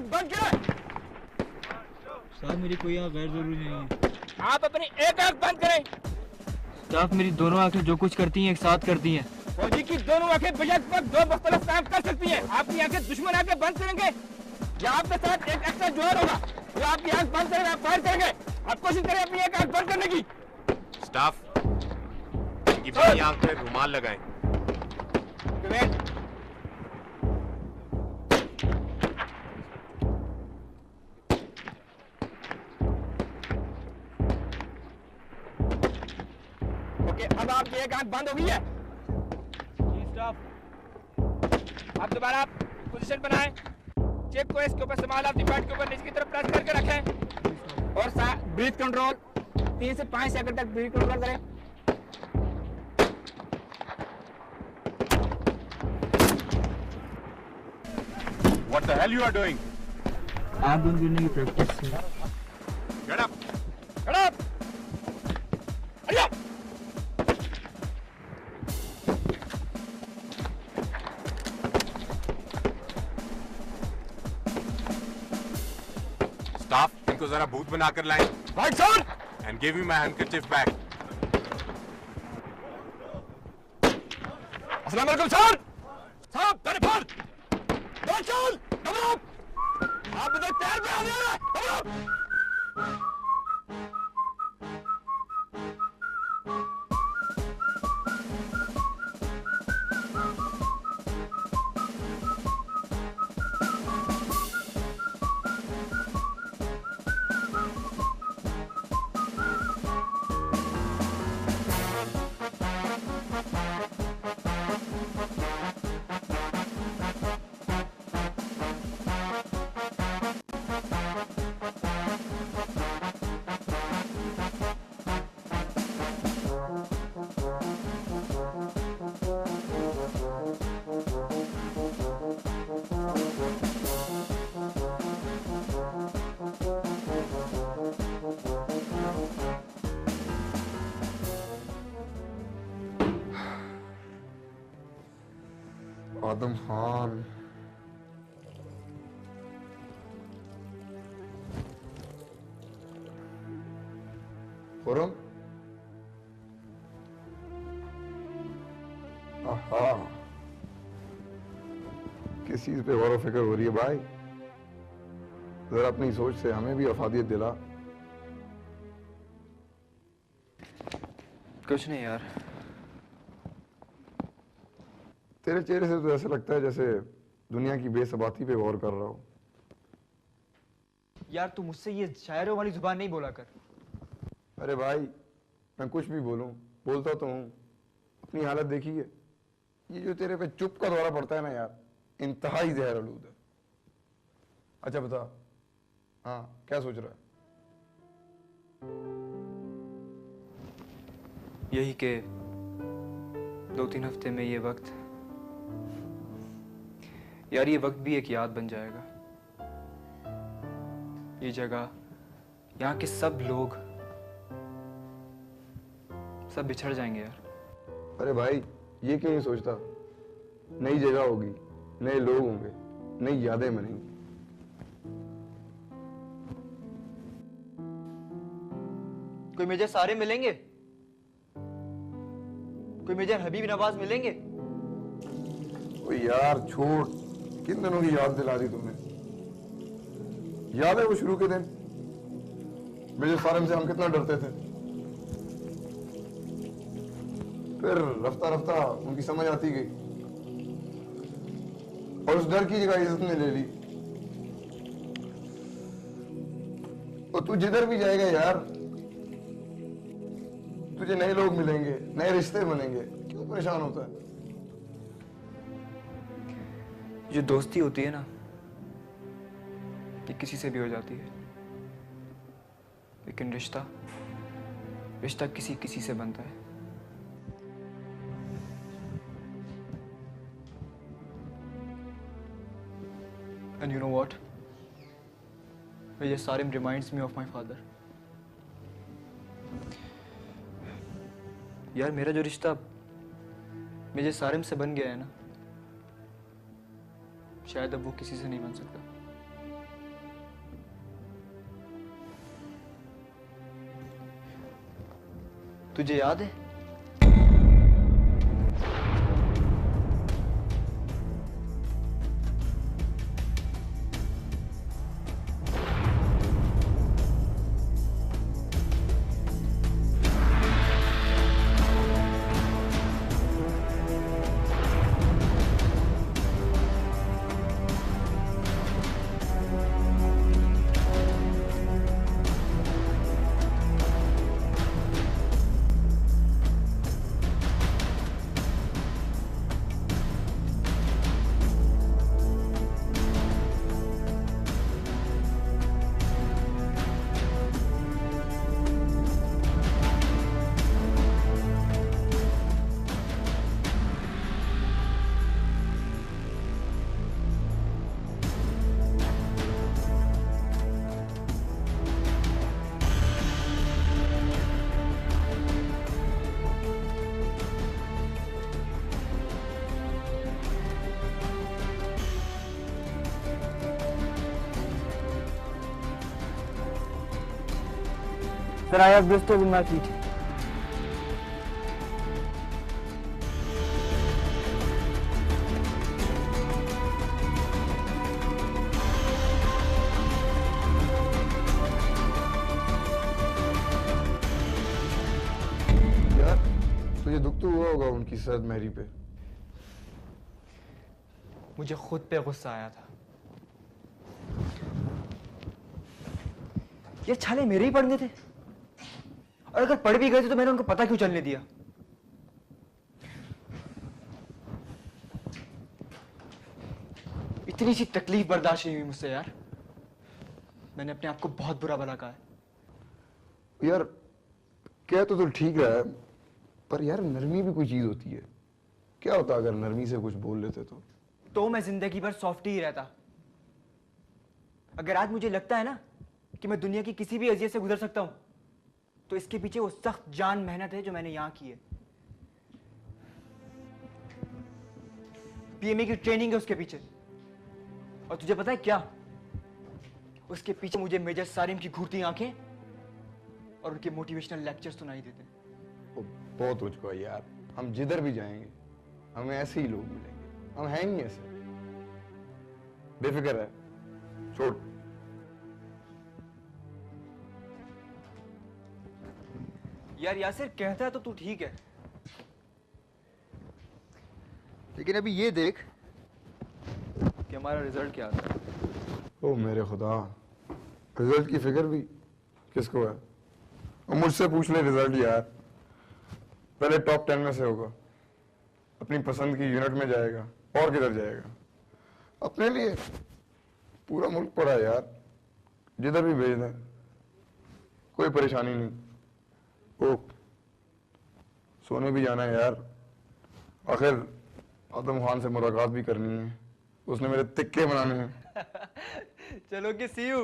आंख बंद करें। साहब मेरी कोई आंख गैर जरूरी नहीं है। आप अपनी एक आंख बंद करें। साहब मेरी दोनों आंखें जो कुछ करती हैं एक साथ करती हैं। फौजी की दोनों आंखें बेशक पर दो मुख्तलिफ काम कर सकती हैं। आपकी आंखें दुश्मन आंखें बंद करेंगे या आपके साथ एक एक्स्ट्रा जोहर होगा जो आपकी आंख बंद करेंगे, आप फायर करेंगे। आप कोशिश करें अपनी एक आंख बंद करने की। स्टाफ इनकी बाई आंख में रुमाल लगाएं। ओके, अब आपकी एक आंख बंद हो गई है। जी स्टाफ। आप दोबारा पोजीशन बनाएं। चेक को इसके ऊपर संभाल अपनी पैड के ऊपर नीचे की तरफ प्रेस करके रखें और ब्रीथ कंट्रोल 3 से 5 सेकंड तक ब्रीथ कंट्रोल करें। What the hell you are doing? आंख बंद करने की प्रैक्टिस है। Get up! Get up! Hurry up! Staff, इनको जरा भूत बनाकर लाएं। Right, sir! And give me my handkerchief back. अस्सलाम वालेकुम सर। साहब telephone. Right, sir! Come on! आप इधर तैयार पे आ जाइए। Come on! आदम खान खुरम आहा किस चीज पे गौर फिक्र हो रही है भाई? जरा अपनी सोच से हमें भी अफादियत दिला। कुछ नहीं यार। तेरे चेहरे से तो ऐसा लगता है जैसे दुनिया की बेसबाती पे गौर कर रहा हो। यार तू मुझसे ये शायरों वाली जुबान नहीं बोला कर। अरे भाई मैं कुछ भी बोलूं, बोलता तो हूं। अपनी हालत देखी है। ये जो तेरे पे चुप का दौरा पड़ता है ना यार, इंतहाई जहर आलूद है। अच्छा बता, हाँ क्या सोच रहा है? यही के 2-3 हफ्ते में ये वक्त, यार ये वक्त भी एक याद बन जाएगा। ये जगह, यहाँ के सब लोग सब बिछड़ जाएंगे यार। अरे भाई ये क्यों नहीं सोचता? नई जगह होगी, नए लोग होंगे, नई यादें बनेंगी। कोई मेजर सारे मिलेंगे, कोई मेजर हबीब नवाज मिलेंगे। ओ यार छोड़, किन दिनों की याद दिला दी तुमने। याद है वो शुरू के दिन मेजर सारम से हम कितना डरते थे। फिर रफ्ता रफ्ता उनकी समझ आती गई और उस डर की जगह इज्जत ने ले ली। तो तू जिधर भी जाएगा यार, तुझे नए लोग मिलेंगे, नए रिश्ते बनेंगे। क्यों परेशान होता है? जो दोस्ती होती है ना, ये किसी से भी हो जाती है, लेकिन रिश्ता रिश्ता किसी किसी से बनता है। And you know what? Major Sarim reminds me of my father. यार मेरा जो रिश्ता मेजर सारिम से बन गया है ना, शायद अब वो किसी से नहीं बन सकता। तुझे याद है Sir, I have blisters in my feet. यार तुझे दुख तो हुआ होगा उनकी सद मेहरी पे। मुझे खुद पे गुस्सा आया था। ये छाले मेरे ही पढ़ने थे और अगर पढ़ भी गए थे तो मैंने उनको पता क्यों चलने दिया? इतनी सी तकलीफ बर्दाश्त नहीं हुई मुझसे यार। मैंने अपने आप को बहुत बुरा भला कहा है। यार क्या तो ठीक रहा है, पर यार नरमी भी कोई चीज होती है। क्या होता अगर नरमी से कुछ बोल लेते तो मैं जिंदगी भर सॉफ्ट ही रहता। अगर आज मुझे लगता है ना कि मैं दुनिया की किसी भी अजियत से गुजर सकता हूं, तो इसके पीछे वो सख्त जान मेहनत है जो मैंने यहां की है। पीएमए की ट्रेनिंग है उसके पीछे। और तुझे पता है क्या? उसके पीछे मुझे मेजर सारिम की घूरती आंखें और उनके मोटिवेशनल लेक्चर सुनाई देते हैं। वो बहुत हो चुका है यार। हम जिधर भी जाएंगे हमें ऐसे ही लोग मिलेंगे। हम हैं ही ऐसे। बेफिक्र है, छोड़। यार यासिर कहता है तो तू ठीक है, लेकिन अभी ये देख कि हमारा रिजल्ट क्या आता है। ओ मेरे खुदा, रिजल्ट की फिक्र भी किसको है? और मुझसे पूछ ले रिजल्ट यार। पहले टॉप 10 में से होगा, अपनी पसंद की यूनिट में जाएगा, और किधर जाएगा? अपने लिए पूरा मुल्क पड़ा है यार, जिधर भी भेज दें, कोई परेशानी नहीं। ओ सोने भी जाना है यार, आखिर आदम खान से मुलाकात भी करनी है, उसने मेरे तिक्के बनाने हैं। चलो कि सी यू।